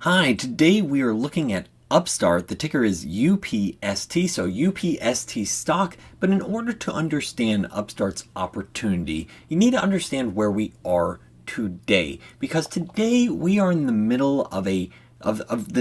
Hi, today we are looking at Upstart. The ticker is UPST, so UPST Stock. But in order to understand Upstart's opportunity, you need to understand where we are today. Because today we are in the middle of the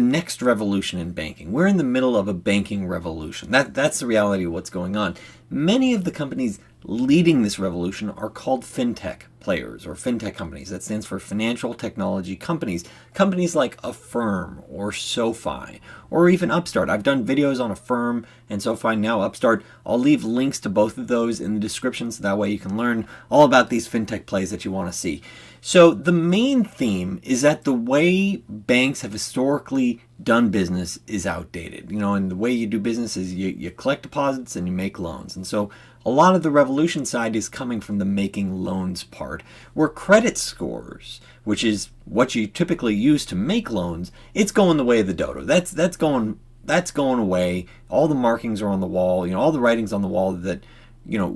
next revolution in banking. We're in the middle of a banking revolution. That's the reality of what's going on. Many of the companies leading this revolution are called fintech players or fintech companies. That stands for financial technology companies. Companies like Affirm or SoFi or even Upstart. I've done videos on Affirm and SoFi, now Upstart. I'll leave links to both of those in the description so that way you can learn all about these fintech plays that you want to see. So the main theme is that the way banks have historically done business is outdated. And the way you do business is you collect deposits and you make loans. And so a lot of the revolution side is coming from the making loans part, where credit scores, which is what you typically use to make loans, it's going the way of the dodo. That's going away. All the markings are on the wall. All the writing's on the wall that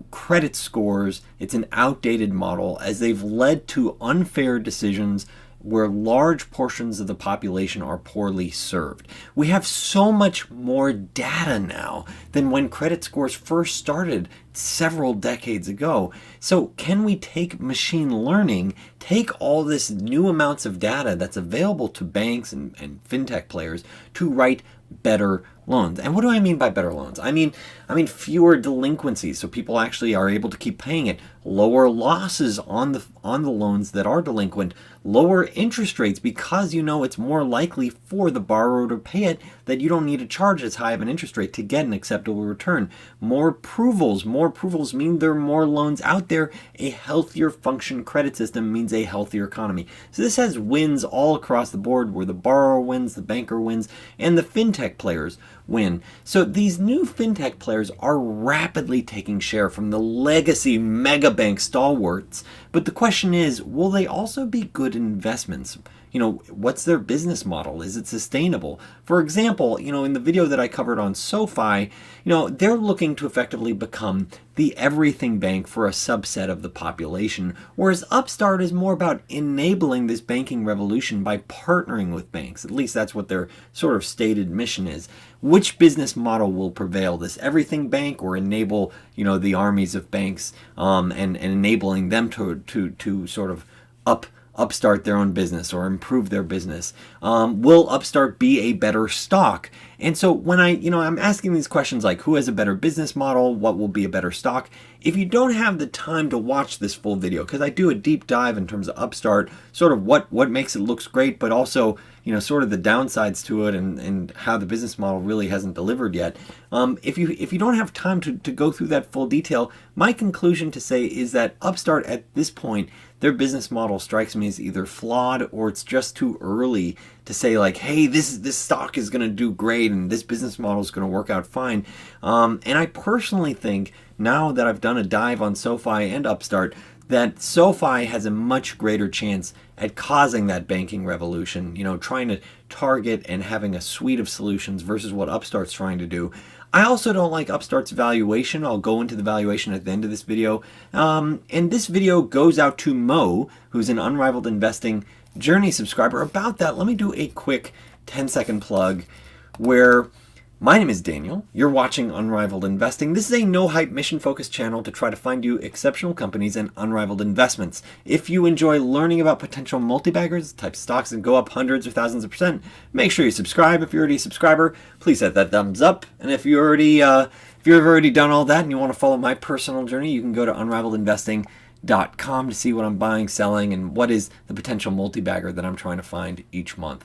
credit scores, it's an outdated model as they've led to unfair decisions where large portions of the population are poorly served. We have so much more data now than when credit scores first started several decades ago. So can we take machine learning, take all this new amounts of data that's available to banks and fintech players to write better loans? And what do I mean by better loans? I mean fewer delinquencies, so people actually are able to keep paying it. Lower losses on the loans that are delinquent. Lower interest rates because it's more likely for the borrower to pay it, that you don't need to charge as high of an interest rate to get an acceptable return. More approvals mean there are more loans out there. A healthier function credit system means a healthier economy. So this has wins all across the board, where the borrower wins, the banker wins, and the fintech players win. So these new fintech players are rapidly taking share from the legacy mega bank stalwarts. But the question is, will they also be good investments? What's their business model? Is it sustainable? For example, in the video that I covered on SoFi, they're looking to effectively become the everything bank for a subset of the population, whereas Upstart is more about enabling this banking revolution by partnering with banks. At least that's what their sort of stated mission is. Which business model will prevail, this everything bank or enable, the armies of banks and enabling them to sort of upstart their own business or improve their business? Will Upstart be a better stock? And so when I'm asking these questions like, who has a better business model? What will be a better stock? If you don't have the time to watch this full video, because I do a deep dive in terms of Upstart, sort of what makes it looks great, but also, sort of the downsides to it and how the business model really hasn't delivered yet. If you don't have time to go through that full detail, my conclusion to say is that Upstart at this point, their business model strikes me as either flawed or it's just too early to say like, hey, this stock is going to do great and this business model is going to work out fine. And I personally think, now that I've done a dive on SoFi and Upstart, that SoFi has a much greater chance at causing that banking revolution, trying to target and having a suite of solutions versus what Upstart's trying to do. I also don't like Upstart's valuation. I'll go into the valuation at the end of this video. And this video goes out to Mo, who's an Unrivaled Investing Journey subscriber. About that, let me do a quick 10-second plug where my name is Daniel. You're watching Unrivaled Investing. This is a no-hype, mission-focused channel to try to find you exceptional companies and unrivaled investments. If you enjoy learning about potential multibaggers, types of stocks that go up hundreds or thousands of %, make sure you subscribe. If you're already a subscriber, please hit that thumbs up. And if you've already done all that and you want to follow my personal journey, you can go to unrivaledinvesting.com to see what I'm buying, selling, and what is the potential multibagger that I'm trying to find each month.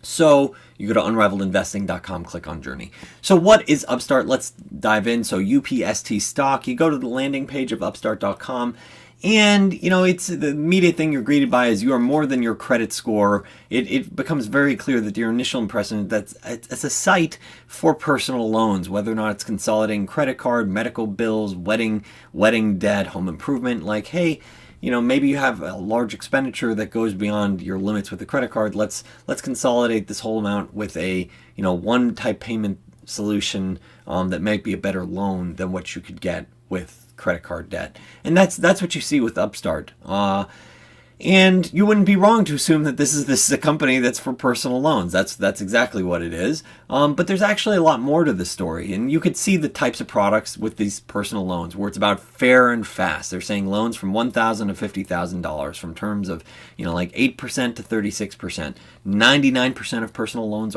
So you go to unrivaledinvesting.com, click on Journey. So what is Upstart? Let's dive in. So UPST Stock, you go to the landing page of upstart.com, and it's the immediate thing you're greeted by is you are more than your credit score. It becomes very clear that your initial impression that it's a site for personal loans, whether or not it's consolidating credit card, medical bills, wedding debt, home improvement. Like, hey, maybe you have a large expenditure that goes beyond your limits with the credit card. Let's consolidate this whole amount with a one type payment solution that might be a better loan than what you could get with credit card debt. And that's what you see with Upstart. And you wouldn't be wrong to assume that this is a company that's for personal loans. That's exactly what it is. But there's actually a lot more to the story, and you could see the types of products with these personal loans where it's about fair and fast. They're saying loans from $1,000 to $50,000, from terms of like 8% to 36%. 99% of personal loans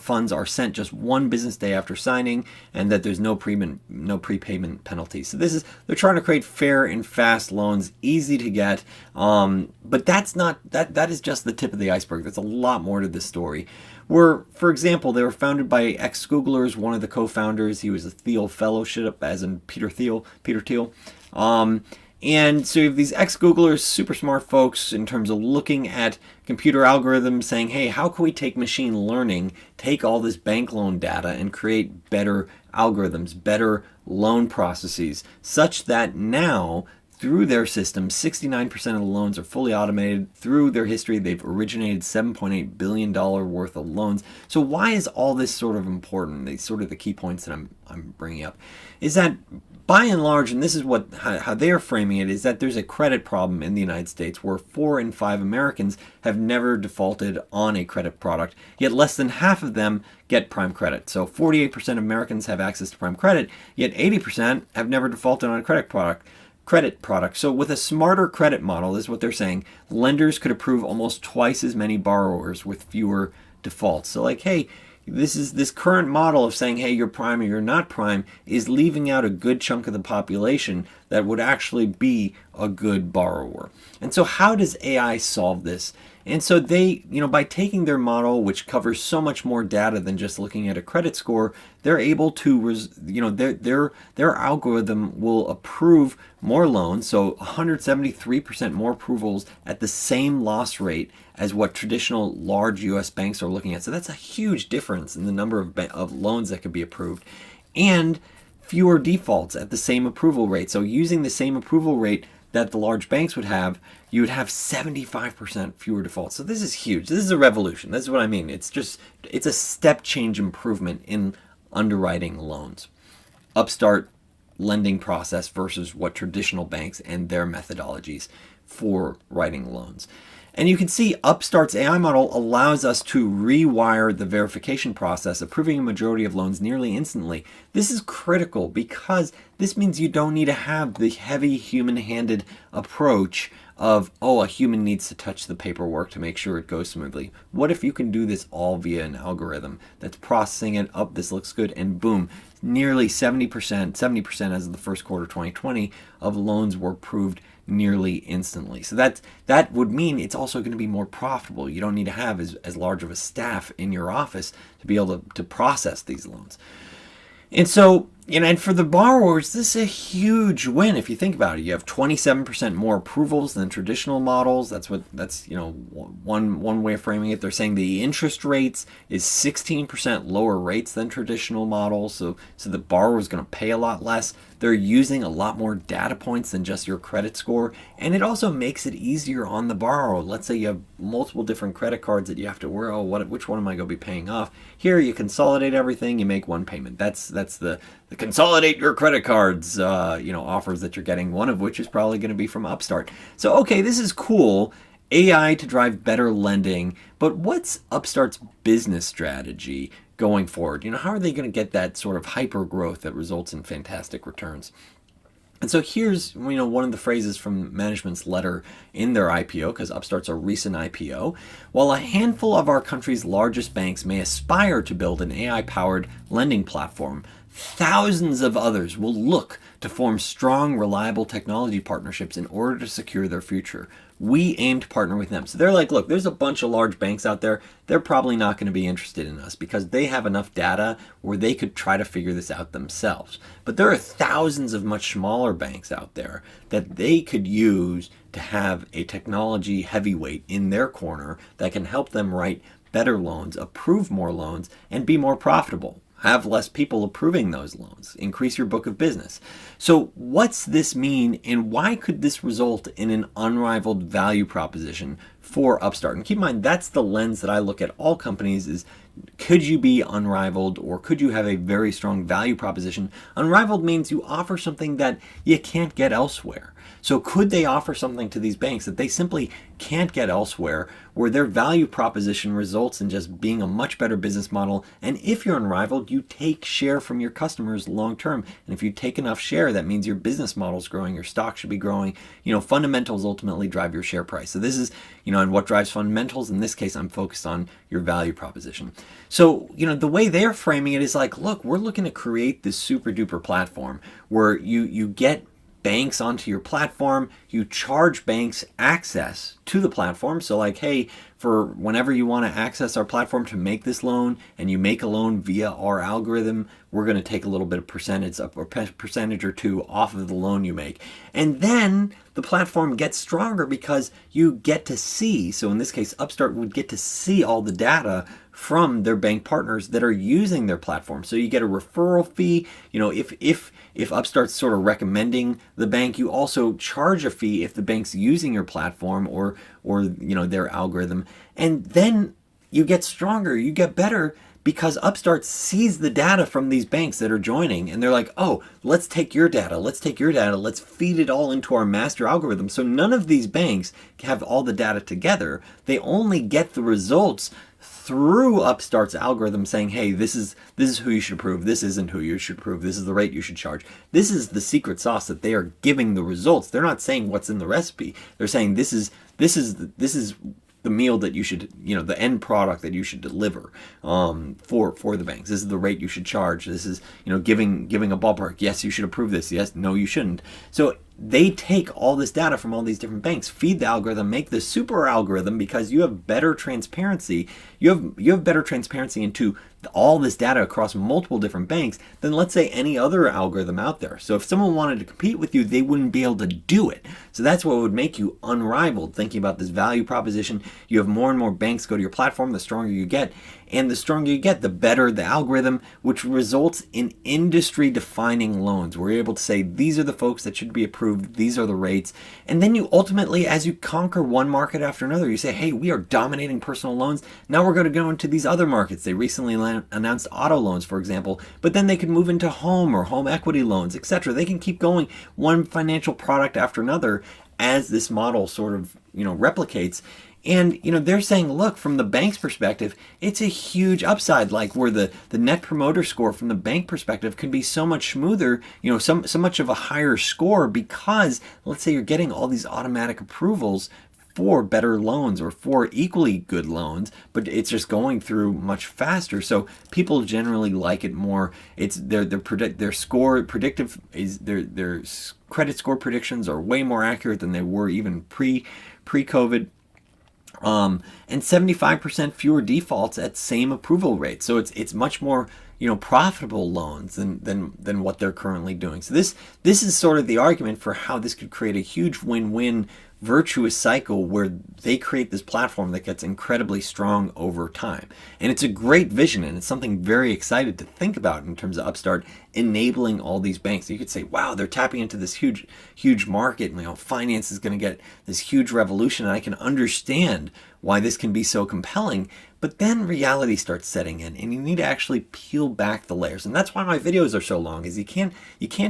funds are sent just one business day after signing, and that there's no prepayment penalty. So they're trying to create fair and fast loans, easy to get. But that is just the tip of the iceberg. There's a lot more to this story. Where, for example, they were founded by ex-Googlers. One of the co-founders, he was a Thiel Fellowship, as in Peter Thiel. And so you have these ex-Googlers, super smart folks, in terms of looking at computer algorithms, saying, hey, how can we take machine learning, take all this bank loan data, and create better algorithms, better loan processes, such that now, through their system, 69% of the loans are fully automated. Through their history, they've originated $7.8 billion worth of loans. So why is all this sort of important? These sort of the key points that I'm bringing up is that, by and large, and this is how they are framing it, is that there's a credit problem in the United States where 4 in 5 Americans have never defaulted on a credit product, yet less than half of them get prime credit. So 48% of Americans have access to prime credit, yet 80% have never defaulted on a credit product. So with a smarter credit model, is what they're saying, lenders could approve almost twice as many borrowers with fewer defaults. So like, hey, this current model of saying, hey, you're prime or you're not prime, is leaving out a good chunk of the population that would actually be a good borrower. And so how does AI solve this? And so they, by taking their model, which covers so much more data than just looking at a credit score, they're able to, their algorithm will approve more loans, so 173% more approvals at the same loss rate as what traditional large U.S. banks are looking at. So that's a huge difference in the number of loans that could be approved, and fewer defaults at the same approval rate. So using the same approval rate that the large banks would have, you would have 75% fewer defaults. So this is huge. This is a revolution. This is what I mean. It's a step change improvement in underwriting loans. Upstart lending process versus what traditional banks and their methodologies for writing loans. And you can see Upstart's AI model allows us to rewire the verification process, approving a majority of loans nearly instantly. This is critical because this means you don't need to have the heavy human-handed approach of, a human needs to touch the paperwork to make sure it goes smoothly. What if you can do this all via an algorithm that's processing it up, this looks good, and boom, nearly 70% as of the first quarter 2020 of loans were approved nearly instantly. So that would mean it's also going to be more profitable. You don't need to have as large of a staff in your office to be able to process these loans. And so, and for the borrowers, this is a huge win if you think about it. You have 27% more approvals than traditional models. That's one way of framing it. They're saying the interest rates is 16% lower rates than traditional models. So the borrower is going to pay a lot less. They're using a lot more data points than just your credit score. And it also makes it easier on the borrower. Let's say you have multiple different credit cards that you have to worry, which one am I going to be paying off? Here, you consolidate everything, you make one payment. That's the consolidate your credit cards, offers that you're getting, one of which is probably going to be from Upstart. So, okay, this is cool. AI to drive better lending, but what's Upstart's business strategy going forward? How are they going to get that sort of hyper growth that results in fantastic returns? And so here's one of the phrases from management's letter in their IPO, because Upstart's a recent IPO. While a handful of our country's largest banks may aspire to build an AI-powered lending platform, thousands of others will look to form strong, reliable technology partnerships in order to secure their future. We aim to partner with them. So they're like, look, there's a bunch of large banks out there. They're probably not going to be interested in us because they have enough data where they could try to figure this out themselves. But there are thousands of much smaller banks out there that they could use to have a technology heavyweight in their corner that can help them write better loans, approve more loans, and be more profitable. Have less people approving those loans, increase your book of business. So what's this mean, and why could this result in an unrivaled value proposition for Upstart? And keep in mind, that's the lens that I look at all companies is, could you be unrivaled, or could you have a very strong value proposition? Unrivaled means you offer something that you can't get elsewhere. So could they offer something to these banks that they simply can't get elsewhere, where their value proposition results in just being a much better business model? And if you're unrivaled, you take share from your customers long term. And if you take enough share, that means your business model is growing, your stock should be growing. Fundamentals ultimately drive your share price. So this is, and what drives fundamentals? In this case, I'm focused on your value proposition. So, the way they're framing it is like, look, we're looking to create this super duper platform where you get banks onto your platform, you charge banks access to the platform. So like, hey, for whenever you want to access our platform to make this loan, and you make a loan via our algorithm, we're going to take a little bit of percentage or two off of the loan you make. And then the platform gets stronger because you get to see, so in this case, Upstart would get to see all the data from their bank partners that are using their platform. So you get a referral fee. If Upstart's sort of recommending the bank, you also charge a fee if the bank's using your platform or their algorithm. And then you get stronger, you get better, because Upstart sees the data from these banks that are joining, and they're like, oh, let's take your data, let's feed it all into our master algorithm. So none of these banks have all the data together. They only get the results through Upstart's algorithm saying, hey, this is who you should approve, this isn't who you should approve, this is the rate you should charge. This is the secret sauce that they are giving the results. They're not saying what's in the recipe. They're saying this is the meal that you should, the end product that you should deliver for the banks. This is the rate you should charge. This is, giving a ballpark. Yes, you should approve this. Yes, no, you shouldn't. So they take all this data from all these different banks, feed the algorithm, make the super algorithm, because you have better transparency. You have better transparency into all this data across multiple different banks than, let's say, any other algorithm out there. So if someone wanted to compete with you, they wouldn't be able to do it. So that's what would make you unrivaled. Thinking about this value proposition, you have more and more banks go to your platform, the stronger you get. And the stronger you get, the better the algorithm, which results in industry-defining loans. We're able to say, these are the folks that should be approved, these are the rates. And then you ultimately, as you conquer one market after another, you say, hey, we are dominating personal loans. Now we're going to go into these other markets. They recently announced auto loans, for example, but then they could move into home or home equity loans, etc. They can keep going one financial product after another as this model sort of, replicates. And, they're saying, look, from the bank's perspective, it's a huge upside, like where the net promoter score from the bank perspective can be so much smoother, so much of a higher score, because let's say you're getting all these automatic approvals for better loans or for equally good loans, but it's just going through much faster. So people generally like it more. It's their score predictive is their credit score predictions are way more accurate than they were even pre-COVID. And 75% fewer defaults at same approval rate. So it's much more profitable loans than what they're currently doing. So this is sort of the argument for how this could create a huge win-win virtuous cycle where they create this platform that gets incredibly strong over time. And it's a great vision, and it's something very excited to think about in terms of Upstart enabling all these banks. You could say, wow, they're tapping into this huge market, and finance is going to get this huge revolution, and I can understand why this can be so compelling. But then reality starts setting in, and you need to actually peel back the layers. And that's why my videos are so long, is you can't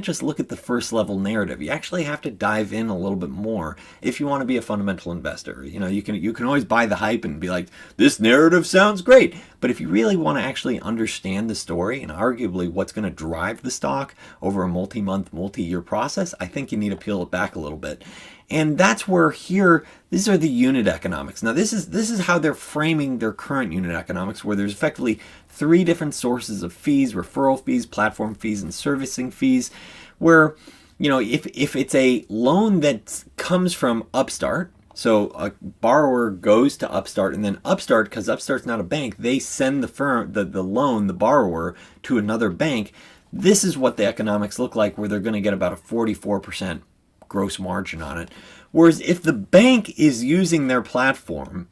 just look at the first level narrative. You actually have to dive in a little bit more if you want to be a fundamental investor. You can always buy the hype and be like, this narrative sounds great. But if you really want to actually understand the story and arguably what's going to drive the stock over a multi-month, multi-year process, I think you need to peel it back a little bit. And that's where these are the unit economics. Now this is how they're framing their current unit economics, where there's effectively 3 different sources of fees: referral fees, platform fees, and servicing fees. Where, if it's a loan that comes from Upstart, so a borrower goes to Upstart, and then Upstart, because Upstart's not a bank, they send the loan, the borrower, to another bank. This is what the economics look like, where they're going to get about a 44% gross margin on it. Whereas if the bank is using their platform,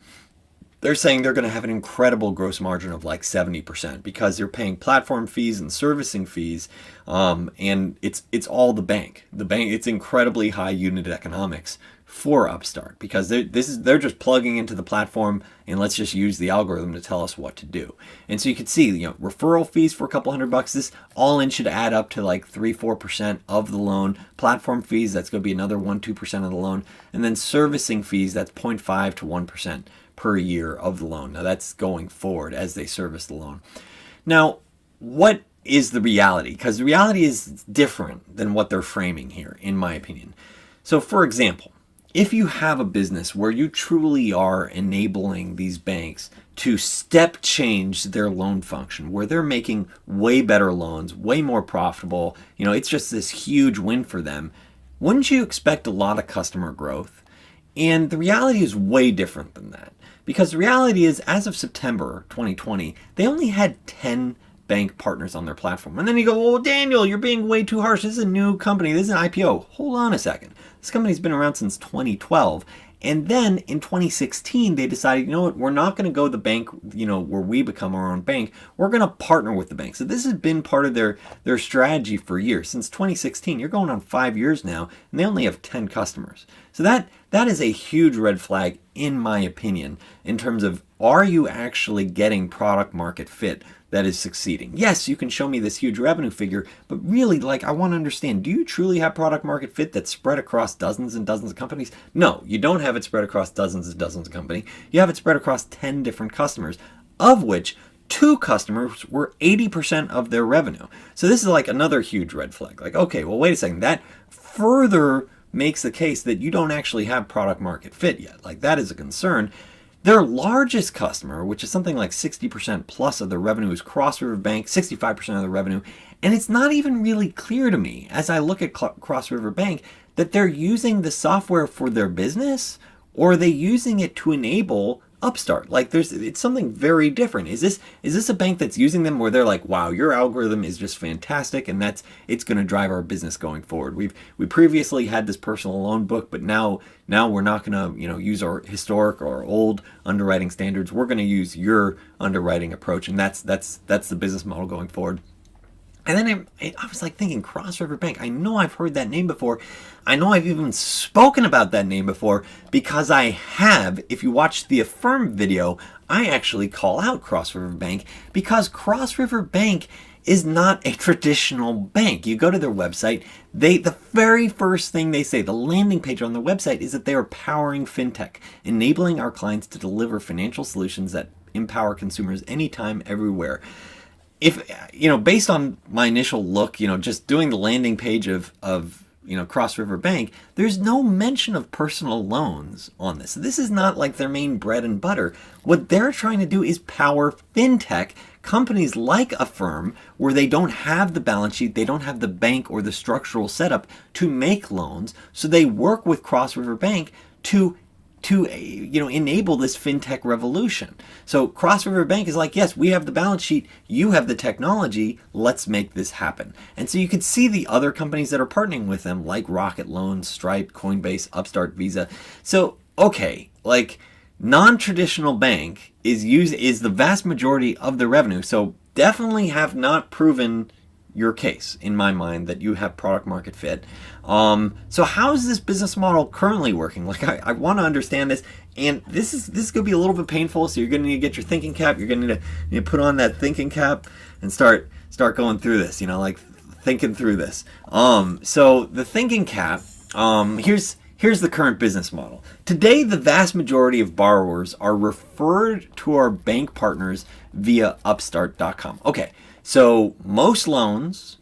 they're saying they're going to have an incredible gross margin of like 70%, because they're paying platform fees and servicing fees, and it's all the bank. It's incredibly high unit economics for Upstart, because they're just plugging into the platform, and let's just use the algorithm to tell us what to do. And so you can see, referral fees for a couple $100. This all in should add up to like 3-4% of the loan. Platform fees, that's going to be another 1-2% of the loan, and then servicing fees, that's 0.5 to 1% per year of the loan. Now that's going forward as they service the loan. Now, what is the reality? Because the reality is different than what they're framing here, in my opinion. So for example, if you have a business where you truly are enabling these banks to step change their loan function, where they're making way better loans, way more profitable, it's just this huge win for them, wouldn't you expect a lot of customer growth? And the reality is way different than that. Because the reality is, as of September 2020, they only had 10 bank partners on their platform. And then you go, well, Daniel, you're being way too harsh. This is a new company. This is an IPO. Hold on a second. This company's been around since 2012. And then in 2016, they decided, you know what, we're not going to go the bank, where we become our own bank. We're going to partner with the bank. So this has been part of their strategy for years. Since 2016, you're going on 5 years now, and they only have 10 customers. So that is a huge red flag, in my opinion, in terms of, are you actually getting product market fit that is succeeding? Yes, you can show me this huge revenue figure, but really, I want to understand, do you truly have product market fit that's spread across dozens and dozens of companies? No, you don't have it spread across dozens and dozens of companies. You have it spread across 10 different customers, of which 2 customers were 80% of their revenue. So this is like another huge red flag. Okay, well, wait a second. That further makes the case that you don't actually have product market fit yet. That is a concern. Their largest customer, which is something like 60% plus of their revenue, is Cross River Bank, 65% of the revenue. And it's not even really clear to me, as I look at Cross River Bank, that they're using the software for their business, or are they using it to enable Upstart? It's something very different. Is this a bank that's using them where they're like, wow, your algorithm is just fantastic, and it's going to drive our business going forward? We previously had this personal loan book, but now we're not going to use our historic or old underwriting standards. We're going to use your underwriting approach, and that's the business model going forward. And then I was thinking, Cross River Bank, I know I've heard that name before. I know I've even spoken about that name before, because I have. If you watch the AFRM video, I actually call out Cross River Bank, because Cross River Bank is not a traditional bank. You go to their website, the very first thing they say, the landing page on their website, is that they are powering fintech, enabling our clients to deliver financial solutions that empower consumers anytime, everywhere. If based on my initial look, just doing the landing page of Cross River Bank, there's no mention of personal loans on this. This is not their main bread and butter. What they're trying to do is power fintech companies like AFRM, where they don't have the balance sheet, they don't have the bank or the structural setup to make loans. So they work with Cross River Bank to enable this fintech revolution. So Cross River Bank is yes, we have the balance sheet, you have the technology, let's make this happen. And so you can see the other companies that are partnering with them, like Rocket Loans, Stripe, Coinbase, Upstart, Visa. So okay, non-traditional bank is the vast majority of the revenue. So definitely have not proven your case, in my mind, that you have product market fit. So how is this business model currently working? I want to understand this, and this is going to be a little bit painful. So you're going to need to get your thinking cap. You're going to need to put on that thinking cap and start going through this. Thinking through this. So the thinking cap. Here's the current business model. Today, the vast majority of borrowers are referred to our bank partners via Upstart.com. Okay. So most loans,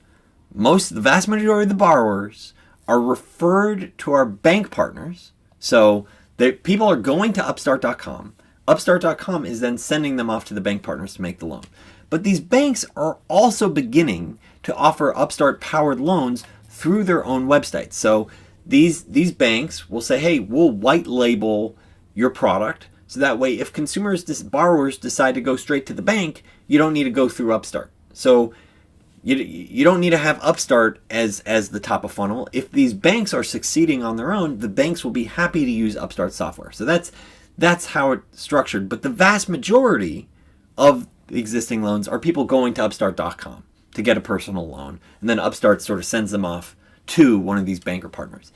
the vast majority of the borrowers are referred to our bank partners. So people are going to Upstart.com. Upstart.com is then sending them off to the bank partners to make the loan. But these banks are also beginning to offer Upstart-powered loans through their own websites. So these banks will say, hey, we'll white label your product. So that way, if borrowers decide to go straight to the bank, you don't need to go through Upstart. So you don't need to have Upstart as the top of funnel. If these banks are succeeding on their own, the banks will be happy to use Upstart software. So that's how it's structured. But the vast majority of existing loans are people going to Upstart.com to get a personal loan, and then Upstart sort of sends them off to one of these banker partners.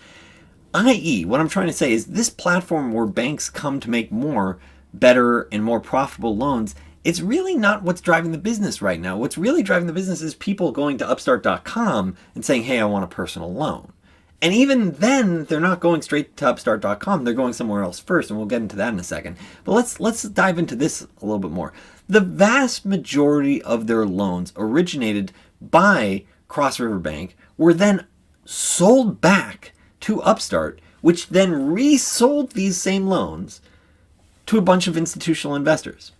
i.e., what I'm trying to say is this platform where banks come to make more, better, and more profitable loans, it's really not what's driving the business right now. What's really driving the business is people going to Upstart.com and saying, hey, I want a personal loan. And even then, they're not going straight to Upstart.com. They're going somewhere else first, and we'll get into that in a second. But let's dive into this a little bit more. The vast majority of their loans originated by Cross River Bank were then sold back to Upstart, which then resold these same loans to a bunch of institutional investors.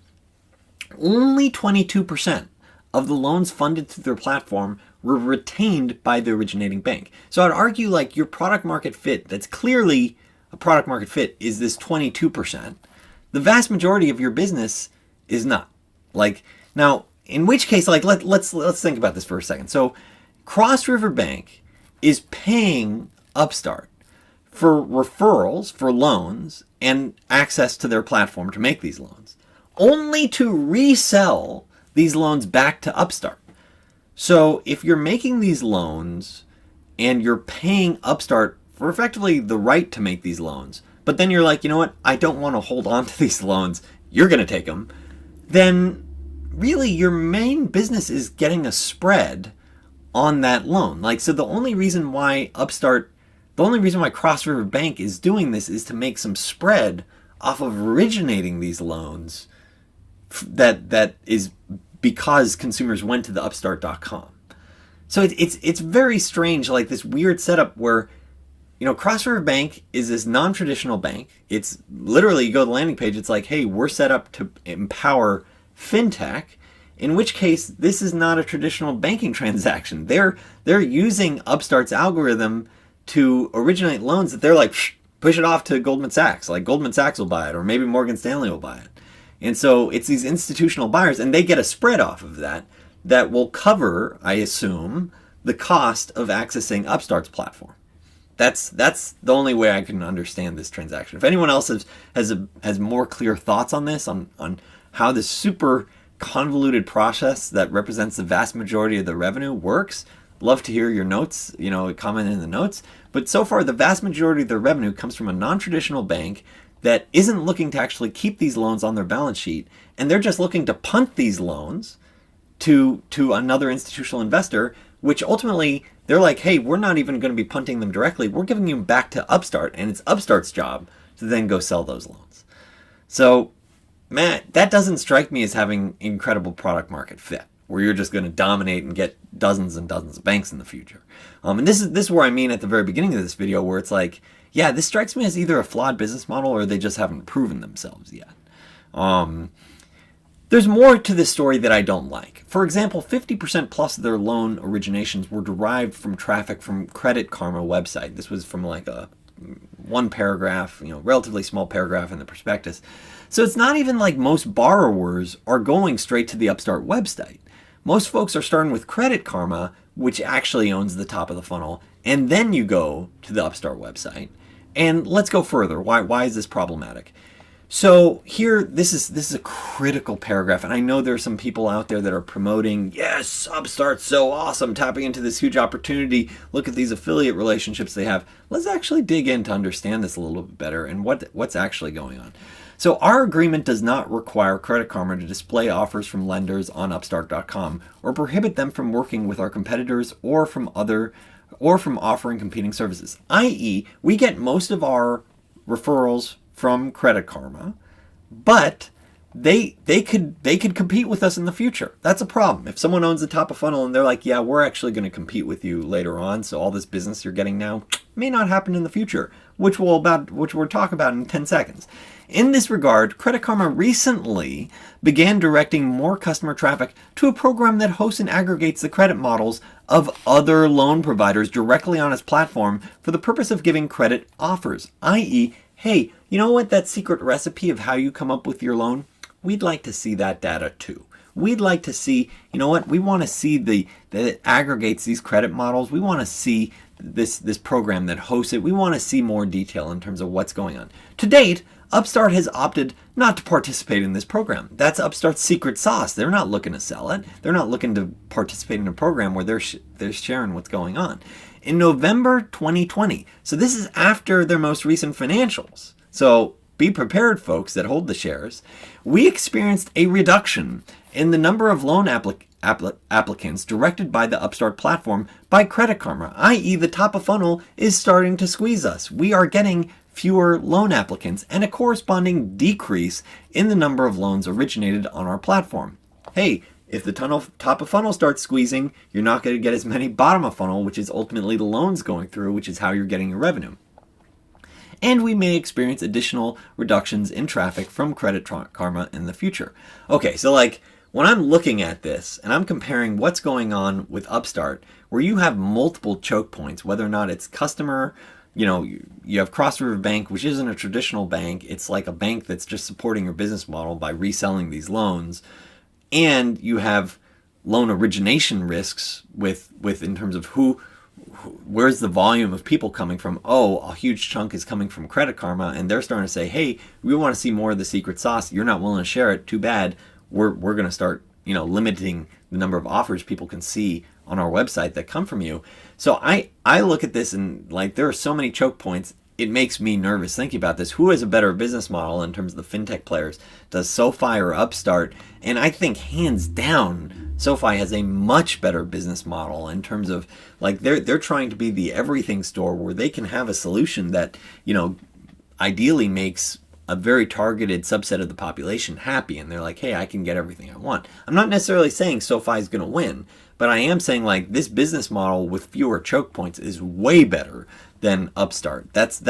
Only 22% of the loans funded through their platform were retained by the originating bank. So I'd argue like your product market fit, that's clearly a product market fit, is this 22%. The vast majority of your business is not. Like, now, in which case, like let's think about this for a second. So Cross River Bank is paying Upstart for referrals, for loans, and access to their platform to make these loans, only to resell these loans back to Upstart. So if you're making these loans and you're paying Upstart for effectively the right to make these loans, but then you're like, you know what, I don't want to hold on to these loans, you're going to take them, then really your main business is getting a spread on that loan. Like, so the only reason why Cross River Bank is doing this is to make some spread off of originating these loans that is because consumers went to the Upstart.com. So it's very strange, like this weird setup where, you know, Cross River Bank is this non-traditional bank. It's literally, you go to the landing page, it's like, hey, we're set up to empower fintech, in which case this is not a traditional banking transaction. They're using Upstart's algorithm to originate loans that they're like, push it off to Goldman Sachs. Like Goldman Sachs will buy it, or maybe Morgan Stanley will buy it. And so it's these institutional buyers, and they get a spread off of that will cover, I assume, the cost of accessing Upstart's platform. That's the only way I can understand this transaction. If anyone else has more clear thoughts on this, on how this super convoluted process that represents the vast majority of the revenue works, love to hear your notes, you know, comment in the notes. But so far, the vast majority of their revenue comes from a non-traditional bank that isn't looking to actually keep these loans on their balance sheet, and they're just looking to punt these loans to another institutional investor, which ultimately they're like, hey, we're not even going to be punting them directly. We're giving them back to Upstart, and it's Upstart's job to then go sell those loans. So, Matt, that doesn't strike me as having incredible product market fit, where you're just going to dominate and get dozens and dozens of banks in the future. And this is where I mean at the very beginning of this video, where it's like, yeah, this strikes me as either a flawed business model or they just haven't proven themselves yet. There's more to this story that I don't like. For example, 50% plus of their loan originations were derived from traffic from Credit Karma website. This was from like a one paragraph, relatively small paragraph in the prospectus. So it's not even like most borrowers are going straight to the Upstart website. Most folks are starting with Credit Karma, which actually owns the top of the funnel, and then you go to the Upstart website. And let's go further. Why is this problematic? So here, this is a critical paragraph, and I know there are some people out there that are promoting, yes, Upstart's so awesome, tapping into this huge opportunity. Look at these affiliate relationships they have. Let's actually dig in to understand this a little bit better and what's actually going on. So our agreement does not require Credit Karma to display offers from lenders on Upstart.com or prohibit them from working with our competitors or from offering competing services. i.e., we get most of our referrals from Credit Karma, but they could compete with us in the future. That's a problem. If someone owns the top of funnel and they're like, yeah, we're actually going to compete with you later on, so all this business you're getting now may not happen in the future, which we'll talk about in 10 seconds. In this regard, Credit Karma recently began directing more customer traffic to a program that hosts and aggregates the credit models of other loan providers directly on its platform for the purpose of giving credit offers, i.e., hey, you know what, that secret recipe of how you come up with your loan? We'd like to see that data too. We'd like to see, you know what, we want to see that it aggregates these credit models. We want to see this program that hosts it. We want to see more detail in terms of what's going on. To date, Upstart has opted not to participate in this program. That's Upstart's secret sauce. They're not looking to sell it. They're not looking to participate in a program where they're sharing what's going on. In November 2020, so this is after their most recent financials. So be prepared, folks that hold the shares. We experienced a reduction in the number of loan applicants directed by the Upstart platform by Credit Karma, i.e. the top of funnel is starting to squeeze us. We are getting fewer loan applicants and a corresponding decrease in the number of loans originated on our platform. Hey, if the top of funnel starts squeezing, you're not going to get as many bottom of funnel, which is ultimately the loans going through, which is how you're getting your revenue. And we may experience additional reductions in traffic from Credit Karma in the future. Okay, so like when I'm looking at this and I'm comparing what's going on with Upstart, where you have multiple choke points, whether or not it's customer, you have Cross River Bank, which isn't a traditional bank. It's like a bank that's just supporting your business model by reselling these loans. And you have loan origination risks with in terms of where's the volume of people coming from? Oh, a huge chunk is coming from Credit Karma, and they're starting to say, hey, we want to see more of the secret sauce. You're not willing to share it. Too bad. We're going to start, limiting the number of offers people can see on our website that come from you. So I look at this and like there are so many choke points. It makes me nervous thinking about this. Who has a better business model in terms of the fintech players? Does SoFi or Upstart? And I think hands down, SoFi has a much better business model in terms of like they're trying to be the everything store where they can have a solution that, ideally makes a very targeted subset of the population happy. And they're like, hey, I can get everything I want. I'm not necessarily saying SoFi is going to win, but I am saying like this business model with fewer choke points is way better than Upstart. That's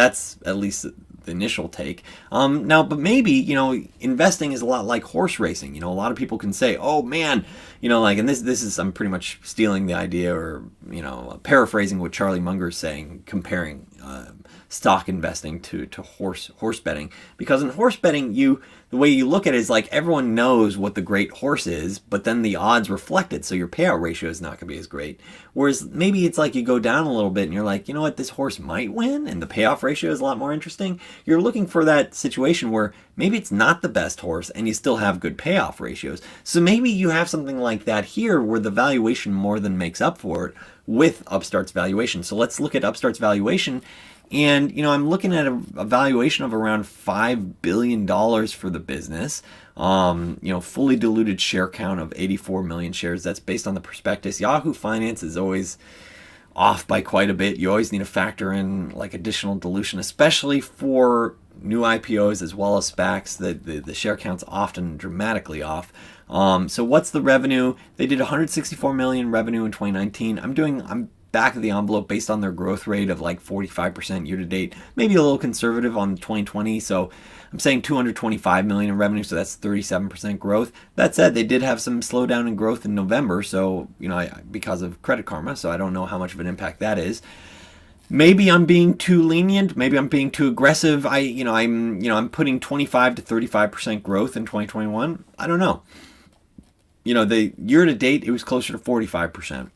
at least the initial take. Now, but maybe, investing is a lot like horse racing. A lot of people can say, oh man, and this is, I'm pretty much stealing the idea or, paraphrasing what Charlie Munger's saying, comparing stock investing to horse betting. Because in horse betting, the way you look at it is like everyone knows what the great horse is, but then the odds reflect it, so your payout ratio is not going to be as great. Whereas maybe it's like you go down a little bit and you're like, you know what, this horse might win, and the payoff ratio is a lot more interesting. You're looking for that situation where maybe it's not the best horse and you still have good payoff ratios. So maybe you have something like that here where the valuation more than makes up for it with Upstart's valuation. So let's look at Upstart's valuation. And, I'm looking at a valuation of around $5 billion for the business. Fully diluted share count of 84 million shares. That's based on the prospectus. Yahoo Finance is always off by quite a bit. You always need to factor in like additional dilution, especially for new IPOs as well as SPACs. The share count's often dramatically off. So what's the revenue? They did 164 million revenue in 2019. I'm back of the envelope based on their growth rate of like 45% year to date, maybe a little conservative on 2020. So I'm saying 225 million in revenue, so that's 37% growth. That said, they did have some slowdown in growth in November, so because of Credit Karma, so I don't know how much of an impact that is. Maybe I'm being too lenient. Maybe I'm being too aggressive. I'm putting 25 to 35% growth in 2021. I don't know. The year to date, it was closer to 45%.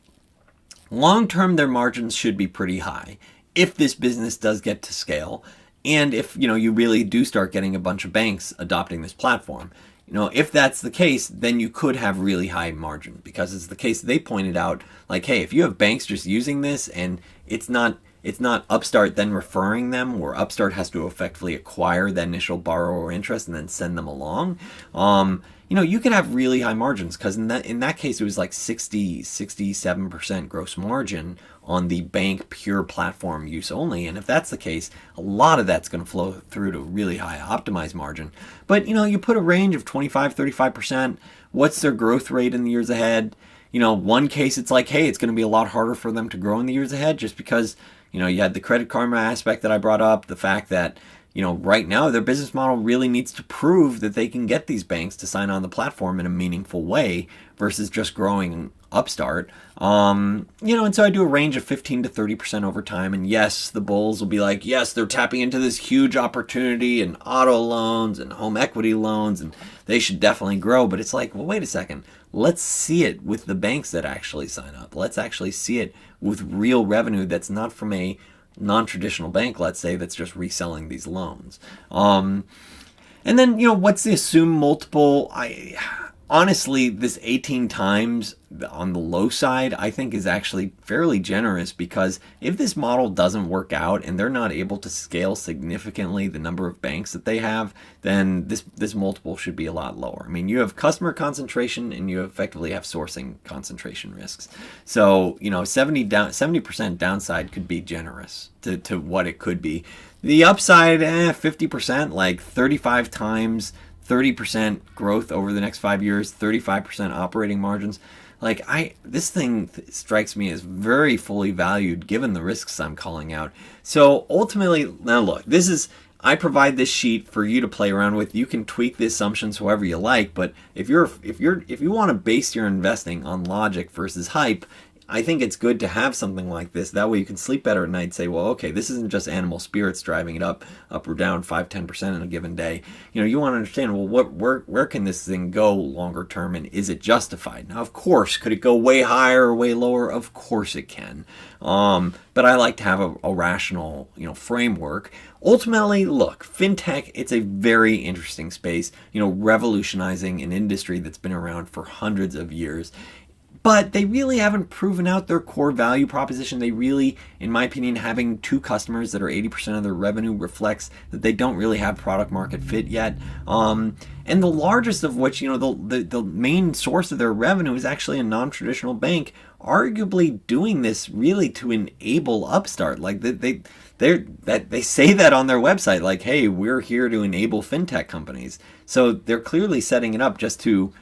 Long term, their margins should be pretty high if this business does get to scale, and if you really do start getting a bunch of banks adopting this platform. If that's the case, then you could have really high margin, because it's the case they pointed out, like, hey, if you have banks just using this and it's not Upstart then referring them, where Upstart has to effectively acquire the initial borrower interest and then send them along. You can have really high margins, because in that case it was like 67% gross margin on the bank pure platform use only. And if that's the case, a lot of that's going to flow through to really high optimized margin. But you put a range of 25-35%. What's their growth rate in the years ahead? One case it's like, hey, it's going to be a lot harder for them to grow in the years ahead, just because you had the Credit Karma aspect that I brought up, the fact that right now their business model really needs to prove that they can get these banks to sign on the platform in a meaningful way versus just growing Upstart. And so I do a range of 15 to 30% over time. And yes, the bulls will be like, yes, they're tapping into this huge opportunity in auto loans and home equity loans, and they should definitely grow. But it's like, well, wait a second. Let's see it with the banks that actually sign up. Let's actually see it with real revenue that's not from a non-traditional bank, let's say, that's just reselling these loans. And then, what's the assumed multiple? Honestly, this 18 times on the low side, I think is actually fairly generous, because if this model doesn't work out and they're not able to scale significantly the number of banks that they have, then this multiple should be a lot lower. I mean, you have customer concentration and you effectively have sourcing concentration risks. So, 70% downside could be generous to what it could be. The upside, 50%, like 35 times 30% growth over the next 5 years, 35% operating margins. Like, this thing strikes me as very fully valued given the risks I'm calling out. So ultimately, now look, I provide this sheet for you to play around with. You can tweak the assumptions however you like, but if you want to base your investing on logic versus hype, I think it's good to have something like this. That way you can sleep better at night and say, well, okay, this isn't just animal spirits driving it up or down 5-10% in a given day. You want to understand, well, where can this thing go longer term, and is it justified? Now, of course, could it go way higher or way lower? Of course it can. But I like to have a rational, framework. Ultimately, look, fintech, it's a very interesting space, revolutionizing an industry that's been around for hundreds of years. But they really haven't proven out their core value proposition. They really, in my opinion, having 2 customers that are 80% of their revenue reflects that they don't really have product market fit yet. And the largest of which, the main source of their revenue is actually a non-traditional bank, arguably doing this really to enable Upstart. Like they say that on their website, like, hey, we're here to enable fintech companies. So they're clearly setting it up just to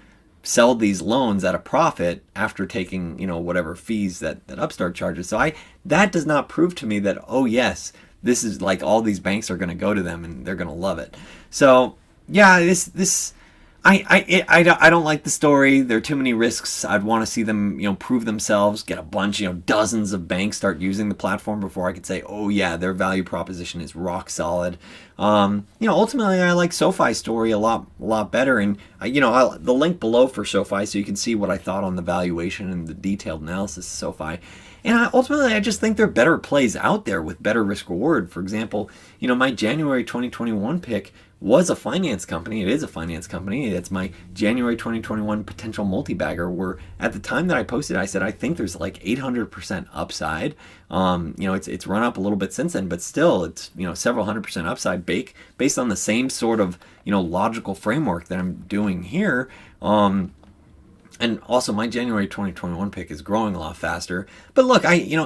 sell these loans at a profit after taking, whatever fees that Upstart charges. So that does not prove to me that, oh yes, this is like all these banks are going to go to them and they're going to love it. So yeah, I don't like the story. There are too many risks. I'd want to see them, prove themselves, get a bunch, dozens of banks start using the platform before I could say, oh yeah, their value proposition is rock solid. Ultimately, I like SoFi's story a lot better. And the link below for SoFi, so you can see what I thought on the valuation and the detailed analysis of SoFi. And ultimately, I just think there are better plays out there with better risk reward. For example, my January 2021 pick was a finance company. It is a finance company. It's my January 2021 potential multi-bagger, where at the time that I posted, I said, I think there's like 800% upside. It's run up a little bit since then, but still it's, several 100% upside based on the same sort of, logical framework that I'm doing here. And also my January 2021 pick is growing a lot faster. But look,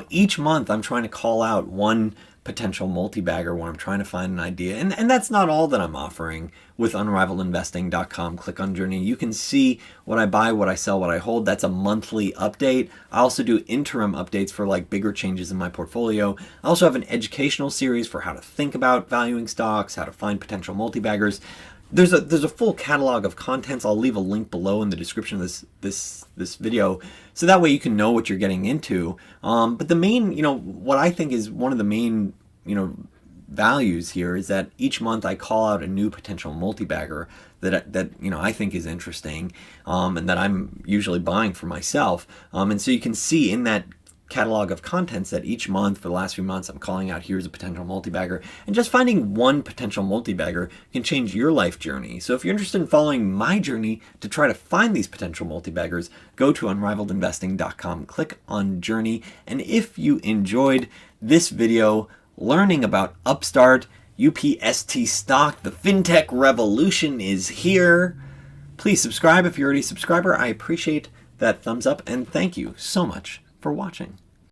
each month I'm trying to call out one potential multi-bagger when I'm trying to find an idea. And that's not all that I'm offering with unrivaledinvesting.com. Click on Journey. You can see what I buy, what I sell, what I hold. That's a monthly update. I also do interim updates for like bigger changes in my portfolio. I also have an educational series for how to think about valuing stocks, how to find potential multi-baggers. There's a full catalog of contents. I'll leave a link below in the description of this video, so that way you can know what you're getting into. But the main, what I think is one of the main, values here is that each month I call out a new potential multi-bagger that I think is interesting, and that I'm usually buying for myself. And so you can see in that catalog of contents that each month for the last few months I'm calling out, here's a potential multi-bagger, and just finding one potential multi-bagger can change your life journey. So if you're interested in following my journey to try to find these potential multi-baggers, go to unrivaledinvesting.com, click on Journey. And if you enjoyed this video learning about Upstart, UPST Stock, the fintech revolution is here, please subscribe if you're already a subscriber. I appreciate that thumbs up, and thank you so much for watching.